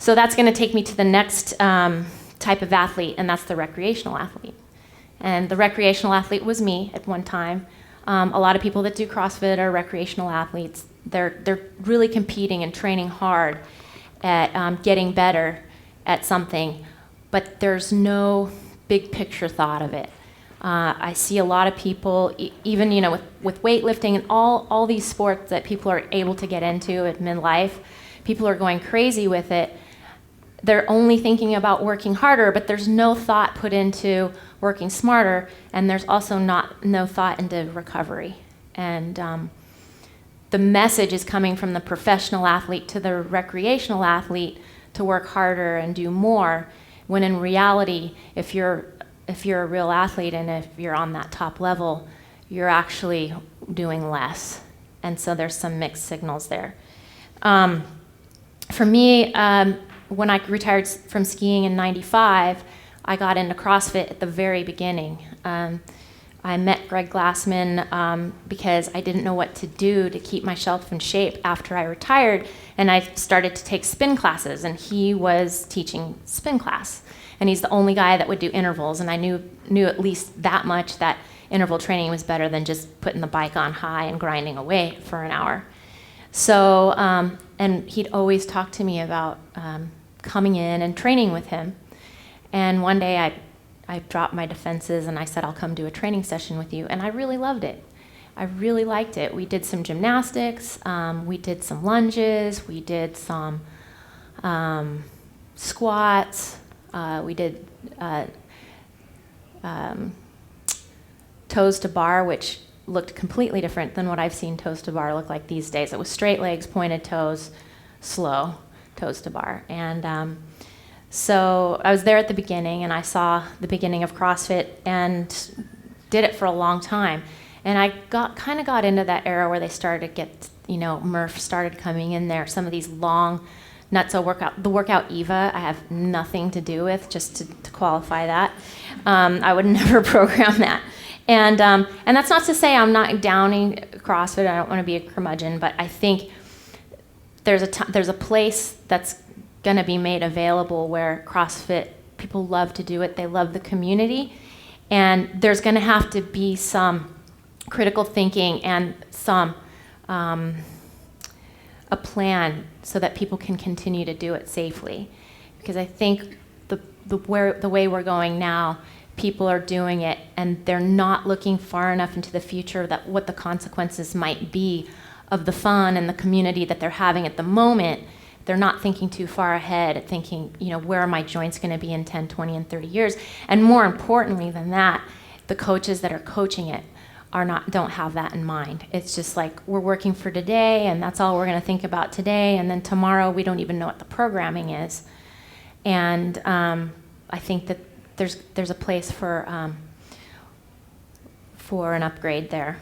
So that's going to take me to the next type of athlete, and that's the recreational athlete. And the recreational athlete was me at one time. A lot of people that do CrossFit are recreational athletes. They're really competing and training hard at getting better at something, but there's no big picture thought of it. I see a lot of people, even with weightlifting and all these sports that people are able to get into at midlife, people are going crazy with it. They're only thinking about working harder, but there's no thought put into working smarter, and there's also no thought into recovery. And the message is coming from the professional athlete to the recreational athlete to work harder and do more, when in reality, if you're a real athlete and if you're on that top level, you're actually doing less. And so there's some mixed signals there. For me, when I retired from skiing in '95, I got into CrossFit at the very beginning. I met Greg Glassman because I didn't know what to do to keep myself in shape after I retired, and I started to take spin classes, and he was teaching spin class. And he's the only guy that would do intervals, and I knew at least that much, that interval training was better than just putting the bike on high and grinding away for an hour. So, and he'd always talk to me about coming in and training with him. And one day I dropped my defenses and I said, I'll come do a training session with you. And I really loved it. I really liked it. We did some gymnastics, we did some lunges, we did some squats, we did toes to bar, which looked completely different than what I've seen toes to bar look like these days. It was straight legs, pointed toes, slow toes to bar. And so I was there at the beginning, and I saw the beginning of CrossFit and did it for a long time. And I kind of got into that era where they started to get, Murph started coming in there, some of these long nutso workout. The workout Eva, I have nothing to do with, just to qualify that. I would never program that. And that's not to say I'm not downing CrossFit. I don't want to be a curmudgeon, but I think there's a place that's going to be made available where CrossFit, people love to do it. They love the community. And there's going to have to be some critical thinking and some a plan so that people can continue to do it safely. Because I think the way we're going now, people are doing it and they're not looking far enough into the future that what the consequences might be of the fun and the community that they're having at the moment. They're not thinking too far ahead, thinking, where are my joints going to be in 10, 20, and 30 years? And more importantly than that, the coaches that are coaching it don't have that in mind. It's just like, we're working for today, and that's all we're going to think about today, and then tomorrow we don't even know what the programming is. And I think that there's a place for an upgrade there.